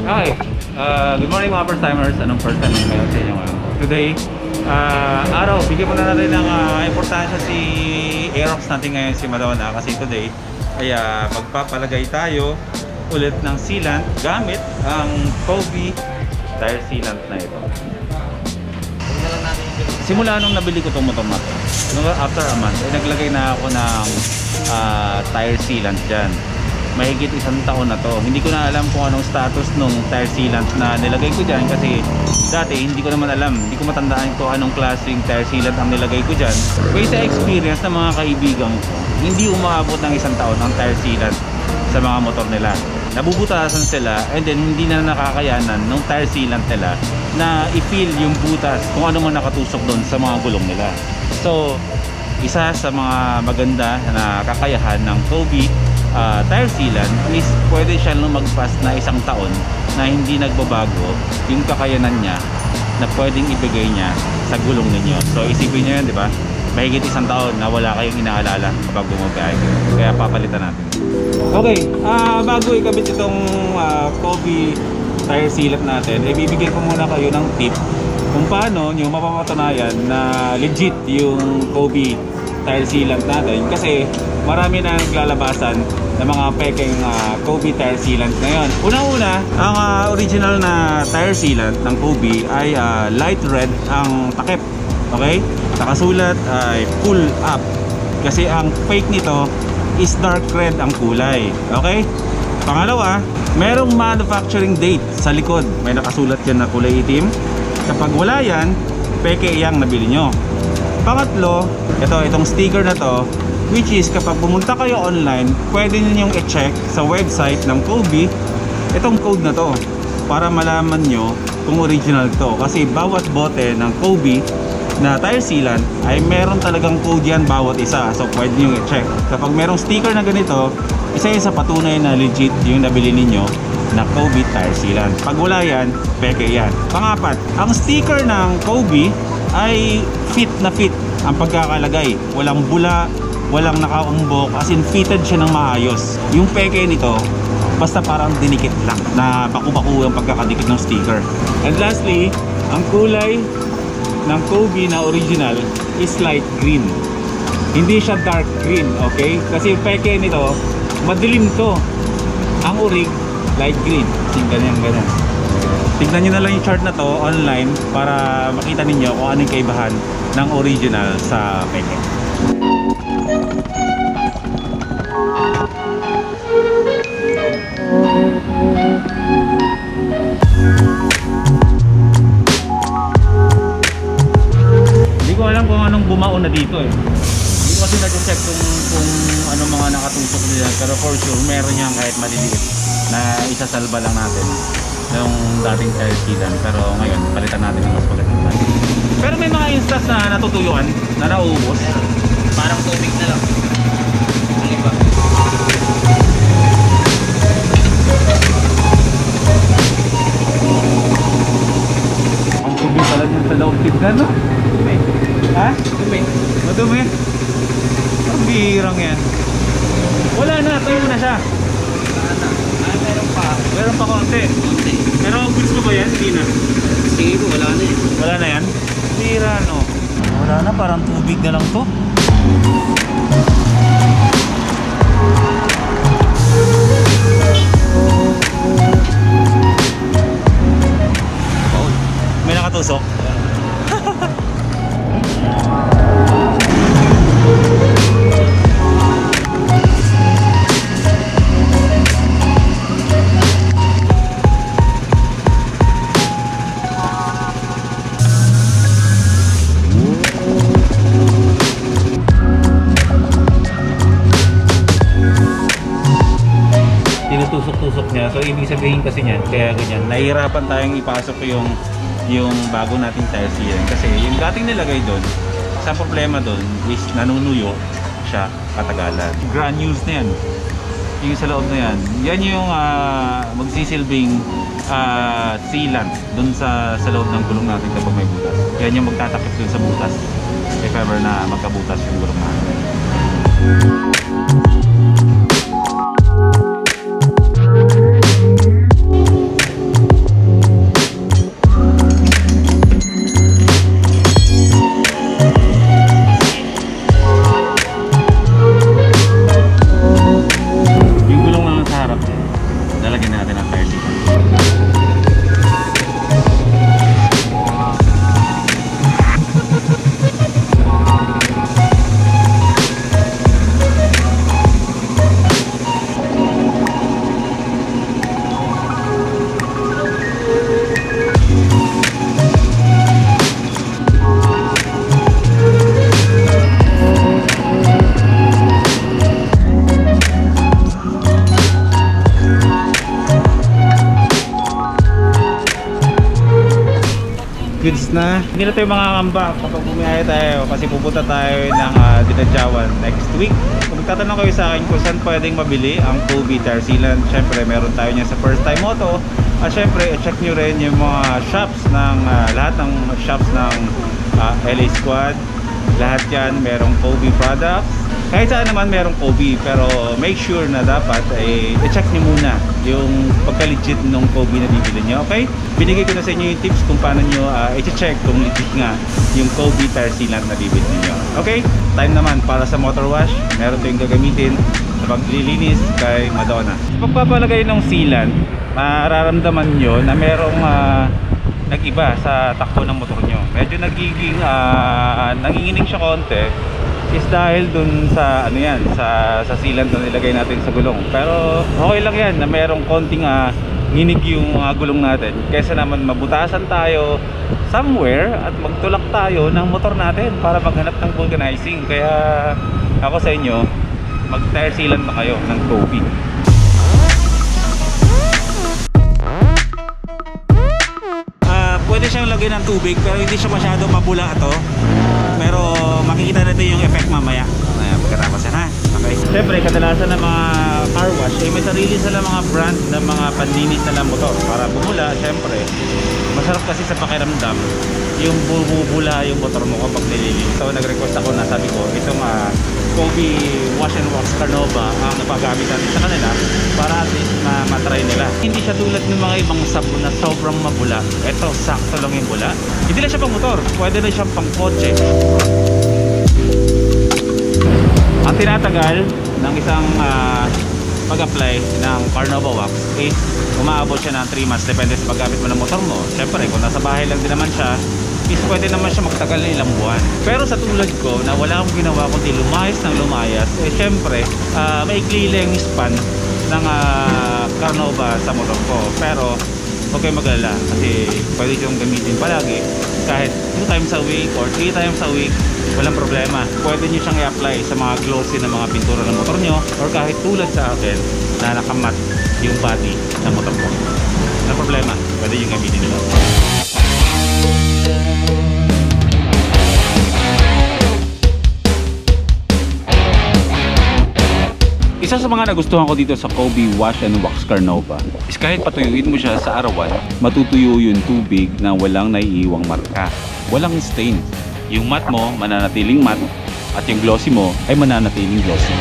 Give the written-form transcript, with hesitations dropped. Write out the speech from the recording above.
Okay, good morning mga first timers. Anong first time kayo sa inyo ngayon? Today, araw, bigyan mo na natin ng importansya si Aerox natin ngayon, si Madonna. Kasi today, ay magpapalagay tayo ulit ng sealant gamit ang Kobe tire sealant na ito. Simula nung nabili ko itong motor na ito, after a month, ay naglagay na ako ng tire sealant dyan. Mahigit isang taon na to. Hindi ko na alam kung anong status nung tire sealant na nilagay ko dyan kasi dati hindi ko naman alam, hindi ko matandaan kung anong klaseng tire sealant ang nilagay ko dyan. Based sa experience ng mga kaibigan ko, hindi umaabot ng isang taon ang tire sealant sa mga motor nila. Nabubutasan sila and then hindi na nakakayanan ng tire sealant nila na i-feel yung butas kung ano man nakatusok doon sa mga gulong nila. So, isa sa mga maganda na kakayahan ng Kobe tire sealant is pwede siya lumagpas na isang taon na hindi nagbabago yung kakayanan niya na pwedeng ibigay niya sa gulong ninyo. So isipin niyo yan, di ba? Mahigit isang taon na wala kayong inaalala kapag bumabiyahe. Kaya papalitan natin. Okay, bago ikabit itong Kobe tire sealant natin, bibigyan ko muna kayo ng tip kung paano nyo mapapatunayan na legit yung Kobe tire sealant natin, kasi marami na naglalabasan ng mga pekeng Kobe tire sealant ngayon. Unang-una, ang original na tire sealant ng Kobe ay light red ang takip. Okay? Nakasulat ay pull up. Kasi ang fake nito is dark red ang kulay. Okay? Pangalawa, merong manufacturing date sa likod. May nakasulat dyan na kulay itim. Kapag wala yan, peke yang nabili nyo. Pangatlo, itong sticker na to, which is kapag pumunta kayo online, pwede ninyong i-check sa website ng Kobe itong code na to para malaman nyo kung original to. Kasi bawat bote ng Kobe na tire sealant ay meron talagang code yan bawat isa. So pwede nyo i-check. Kapag merong sticker na ganito, isa yun sa patunay na legit yung nabili ninyo na Kobe tire sealant. Pag wala yan, peke yan. Pangapat, ang sticker ng Kobe ay fit na fit ang pagkakalagay. Walang bula, walang nakaumbok, as in fitted siya ng maayos. Yung peke nito, basta parang dinikit lang na baku-baku ang pagkakadikit ng sticker. And lastly, ang kulay ng Kobe na original is light green. Hindi siya dark green, okay? Kasi yung peke nito, madilim to. Ang orig, light green. Ganyan. Tignan nyo na lang yung chart na to online para makita ninyo kung anong kaibahan ng original sa peke. Hindi ko alam kung anong bumaon na dito eh. Hindi ko kasi nag-check kung anong mga nakatusok nila, pero for sure meron yan kahit maliliit na isasalba lang natin yung dating tire sealant, pero ngayon palitan natin ng mas magandang natin. Pero may mga instance na natutuyuan, na nauubos, parang tubig na lang. Ang iba. Ang tubig pala dyan sa loob tip na, no? Dumi. Ha? Dumi. Madumi? Ang bihirang yan. Wala na, tuyo na siya. Meron pa konti. Pero goods mo ba yan? Hindi na. Sige ko, wala na eh. Wala na yan? Bira no. Wala na, parang tubig na lang to. Oh, may nakatusok. Tusok niya. So ibig sabihin kasi niyan, kaya ganyan, nahihirapan tayong ipasok yung bago nating tire sealant kasi yung dating nilagay doon, sa problema doon is nanunuyo siya katagalan. Granules na yan, yung sa loob na yan yung magsisilbing sealant doon sa loob ng gulong natin kapag may butas. Yan yung magtatakip doon sa butas if ever na magkabutas yung gulong natin. lalagyan na natin ang tire sealant. Goods na. Hindi na tayo makakamba kapag bumiyaya tayo kasi pupunta tayo ng Dinadjawan next week. Kung magtatanong kayo sa akin kung saan pwedeng mabili ang Kobe tire sealant, syempre meron tayo niya sa First Time Moto. At syempre check nyo rin yung mga shops ng lahat ng shops ng LA Squad. Lahat yan merong Kobe products. Kahit saan naman merong Kobe, pero make sure na dapat i-check nyo muna yung pagka-legit nung Kobe na bibili nyo, okay? Binigay ko na sa inyo yung tips kung paano nyo i-check kung legit nga yung Kobe tire sealant na bibili nyo, okay? Time naman para sa motor wash, meron tayong gagamitin sa paglilinis kay Madonna. Sa pagpapalagay ng sealant, mararamdaman nyo na merong nag-iba sa takbo ng motor nyo. Medyo nagiging nanginginig siya konti is dahil dun sa ano yan, sa sealant na nilagay natin sa gulong. Pero okay lang yan na merong konting nginig yung gulong natin kaysa naman mabutasan tayo somewhere at magtulak tayo ng motor natin para maghanap ng vulcanizing. Kaya ako sa inyo, mag tire sealant na kayo ng Kobe. Pwede siyang lagyan ng tubig pero hindi siya masyado mabula ito. Pero makikita natin yung effect mamaya. Pagkatapos yan ha. Okay. Siyempre kadalasan ng mga car wash may sarili sila mga brand ng mga panlinis na lang motor para bumula. Siyempre masarap kasi sa pakiramdam yung bubula yung motor mo kapag nililinis. So nag-request ako na sabi ko itong Kobe Wash and Wax Carnova ang napagamit natin sa kanila para at least matry nila. Hindi siya tulad ng mga ibang sabon na sobrang mabula. Ito sakto lang yung bula. Hindi lang siya pang motor, pwede na siyang pang kotse. Ang tinatagal ng isang pag-apply ng Carnova Wax is umaabot siya ng 3 months depende sa paggamit mo ng motor mo. Siyempre kung nasa bahay lang din naman siya is pwede naman siya magtagal ng ilang buwan. Pero sa tulad ko na wala akong ginawa kundi lumayas ng lumayas, siyempre maikli lang yung span ng Carnova sa motor ko. Pero huwag kayong mag-alala kasi pwede siyang gamitin palagi kahit 2 times a week or 3 times a week, walang problema. Pwede nyo siyang i-apply sa mga glossy na mga pintura ng motor nyo or kahit tulad sa akin na nakamat yung body ng motor ko. Walang problema, pwede yung gamitin nyo. Isa sa mga nagustuhan ko dito sa Kobe Wash and Wax Carnova is kahit patuyuin mo siya sa arawan, matutuyo yung tubig na walang naiiwang marka. Walang stain. Yung matte mo mananatiling matte at yung glossy mo ay mananatiling glossy.